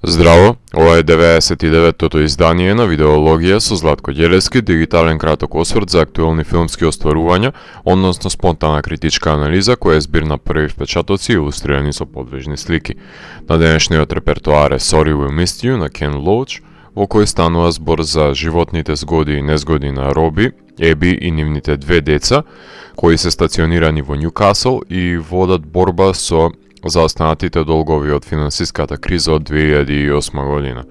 Здраво, ова е 99-тото издание на Видеологија со Златко Ѓелевски, дигитален краток осврт за актуелни филмски остварувања, односно спонтана критичка анализа која е збир на први впечатоци илустрирани со подвижни слики. На денешниот репертоар е Sorry We Missed You на Ken Loach, во кој станува збор за животните згоди и незгоди на Роби, Еби и нивните две деца, кои се стационирани во Њукасл и водат борба со заостанатите долгови од финансиската криза од 2008 година.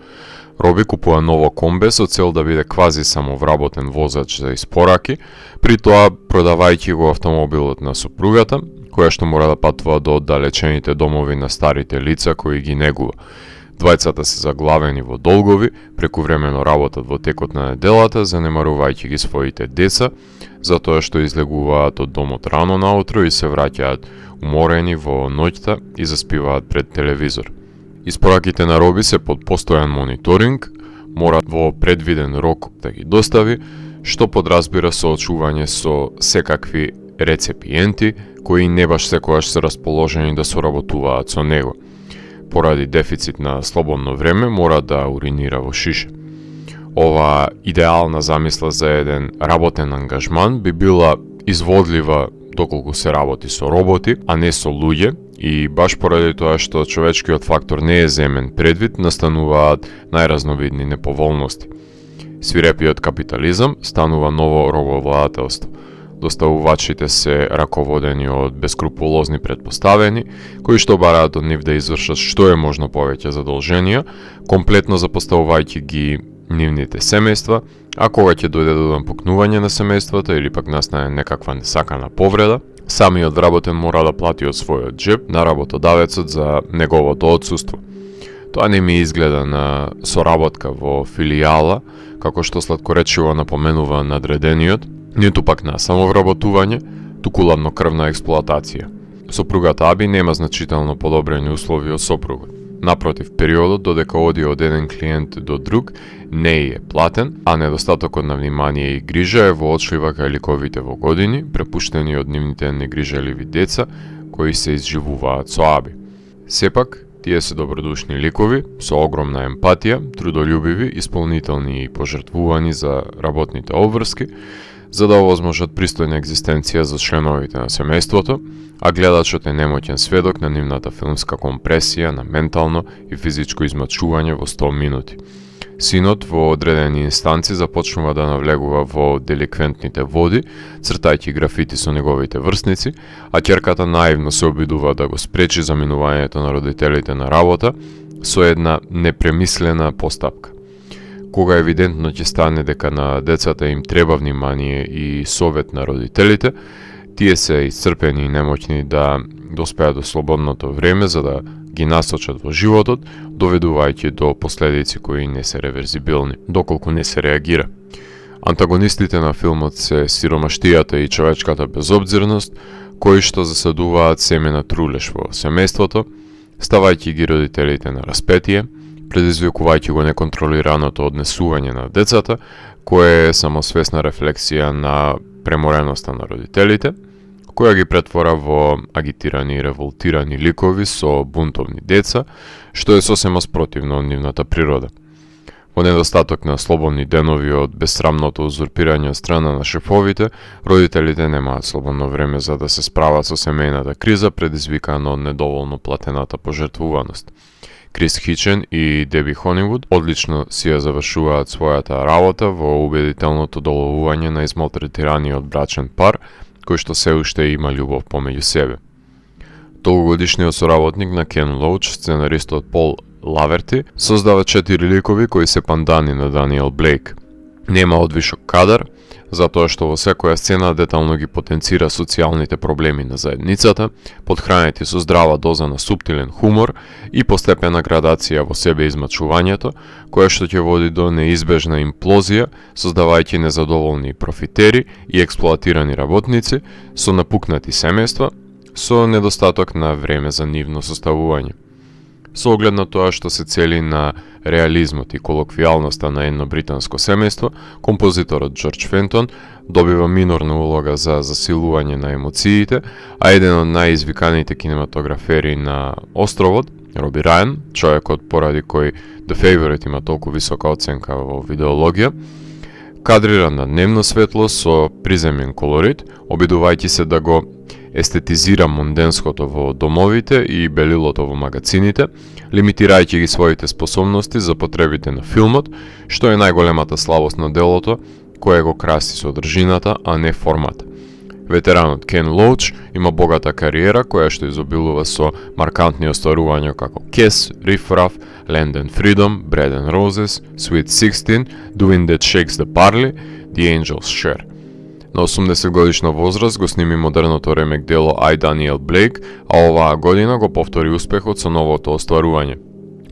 Роби купува ново комбе со цел да биде квази самовработен возач за испораки, при тоа продавајќи го автомобилот на супругата, која што мора да патува до оддалечените домови на старите лица кои ги негува. Двајцата се заглавени во долгови, прекувремено работат во текот на неделата, занемарувајќи ги своите деца, затоа што излегуваат од домот рано наутро и се враќаат уморени во ноќта и заспиваат пред телевизор. Испораките на Роби се под постојан мониторинг, мора во предвиден рок да ги достави, што подразбира соочување со секакви рецепиенти, кои не баш секогаш се расположени да соработуваат со него. Поради дефицит на слободно време, мора да уринира во шише. Ова идеална замисла за еден работен ангажман би била изводлива доколку се работи со роботи, а не со луѓе, и баш поради тоа што човечкиот фактор не е земен предвид, настануваат најразновидни неповолности. Свирепиот капитализам станува ново робовладателство. Доставувачите се раководени од бескрупулозни предпоставени, кои што бараат од нив да извршат што е можно повеќе задолженија, комплетно запоставувајќи ги нивните семејства, а кога ќе дојде до напукнување на семејствата или пак настане некаква несакана повреда, самиот вработен мора да плати од својот джеб на работодавецот за неговото отсуство. Тоа не ми изгледа на соработка во филијала, како што сладкоречиво напоменува надредениот, ниту пак на самовработување, туку ладнокрвна експлоатација. Сопругата Аби нема значително подобрени услови од сопругот. Напротив, периодот додека оди од еден клиент до друг не е платен, а недостатокот на внимание и грижа е воочлива кај ликовите во години, препуштени од нивните негрижеливи деца, кои се изживуваат со Аби. Сепак, тие се добродушни ликови, со огромна емпатија, трудолюбиви, исполнителни и пожртвувани за работните обврски, за да овозможат пристојна екзистенција за членовите на семејството, а гледачот е немоќен сведок на нивната филмска компресија на ментално и физичко измачување во 100 минути. Синот во одредени инстанци започнува да навлегува во деликвентните води, цртајќи графити со неговите врсници, а ќерката наивно се обидува да го спречи заминувањето на родителите на работа со една непремислена постапка. Кога евидентно ќе стане дека на децата им треба внимание и совет на родителите, тие се исцрпени и немоќни да доспеат до слободното време за да ги насочат во животот, доведувајќи до последици кои не се реверзибилни, доколку не се реагира. Антагонистите на филмот се сиромаштијата и човечката безобзирност, кои што засадуваат семе на трулеш во семејството, ставајќи ги родителите на распетие, предизвикувајќи го неконтролираното однесување на децата, кое е самосвесна рефлексија на премореноста на родителите, која ги претвора во агитирани и револтирани ликови со бунтовни деца, што е сосема спротивно од нивната природа. Во недостаток на слободни денови од безсрамното узурпирање од страна на шефовите, родителите немаат слободно време за да се справат со семејната криза предизвикана од недоволно платената пожртвуваност. Крис Хичен и Деби Холивуд одлично си ја завршуваат својата работа во убедителното доловување на измалтретираниот брачен пар, кој што се уште има љубов помеѓу себе. Долгогодишниот соработник на Кен Лоуч, сценаристот Пол Лаверти, создава 4 ликови кои се пандани на Даниел Блейк. Нема одвишок кадар, затоа што во секоја сцена детално ги потенцира социјалните проблеми на заедницата, подхранети со здрава доза на суптилен хумор и постепена градација во себе измачувањето, која што ќе води до неизбежна имплозија, создавајќи незадоволни профитери и експлоатирани работници со напукнати семејства, со недостаток на време за нивно составување. Со оглед на тоа што се цели на реализмот и колоквијалноста на едно британско семејство, композиторот Џорџ Фентон добива минорна улога за засилување на емоциите, а еден од најизвиканите кинематографери на островот, Роби Рајан, човекот поради кој The Favourite има толку висока оценка во видеологија, кадрира на дневно светло со приземен колорит, обидувајќи се да го естетизира монденското во домовите и белилото во магацините, лимитирајќи ги своите способности за потребите на филмот, што е најголемата слабост на делото, кое го краси содржината, а не формата. Ветеранот Кен Лоуч има богата кариера која што изобилува со маркантни остварувања како Kiss, Riff Raff, Land and Freedom, Bread and Roses, Sweet 16, Doing That Shakes the Parley, The Angel's Share. На 80 годишна возраст го сними модерното ремек дело I, Daniel Blake, а оваа година го повтори успехот со новото остварување.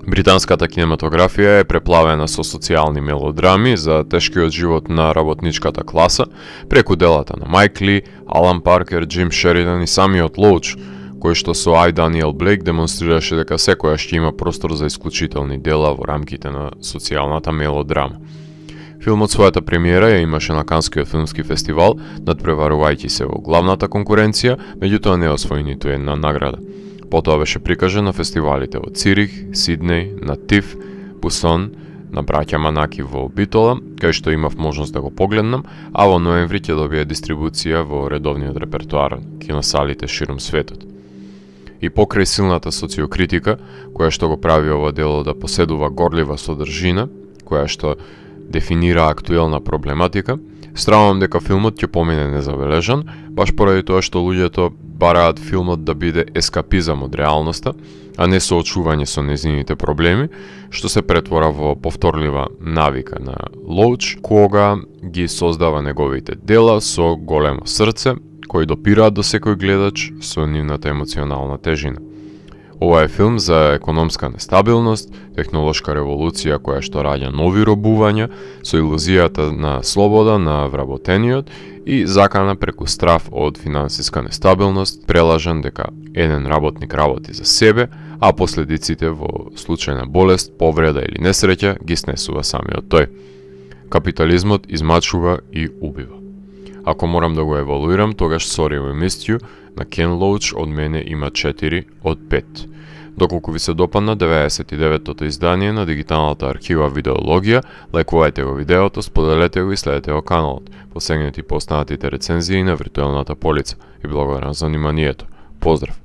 Британската кинематографија е преплавена со социјални мелодрами за тешкиот живот на работничката класа, преку делата на Майк Ли, Алан Паркер, Джим Шеридан и самиот Лоуч, кој што со I, Daniel Blake демонстрираше дека секојаш ќе има простор за исклучителни дела во рамките на социјалната мелодрама. Филмот својата премиера ја имаше на Канскиот филмски фестивал, надпреварувајќи се во главната конкуренција, меѓутоа не освои ниту една награда. Потоа беше прикажан на фестивалите во Цирих, Сиднеј, на ТИФ, Бусон, на браќа Манаки во Битола, кај што имав можност да го погледнам, а во ноември ќе добие дистрибуција во редовниот репертоар киносалите ширум светот. И покрај силната социокритика, која што го прави ова дело да поседува горлива содржина, која што дефинира актуелна проблематика, стравам дека филмот ќе помине незабележан, баш поради тоа што луѓето бараат филмот да биде ескапизам од реалноста, а не соочување со нејзините проблеми, што се претвора во повторлива навика на Лоуч, кога ги создава неговите дела со големо срце, кои допираат до секој гледач со нивната емоционална тежина. Ова е филм за економска нестабилност, технолошка револуција која што раѓа нови робувања, со илузијата на слобода на вработениот и закана преку страв од финансиска нестабилност, прелажан дека еден работник работи за себе, а последиците во случај на болест, повреда или несреќа ги снесува самиот тој. Капитализмот измачува и убива. Ако морам да го евалуирам, тогаш Sorry We Missed You на Кен Лоуч од мене има 4 од 5. Доколку ви се допадна 99-тото издание на дигиталната архива Видеологија, лајкувајте го видеото, споделете го и следете го каналот. Посегнете и по останатите рецензии на виртуелната полица и благодарам за вниманието. Поздрав!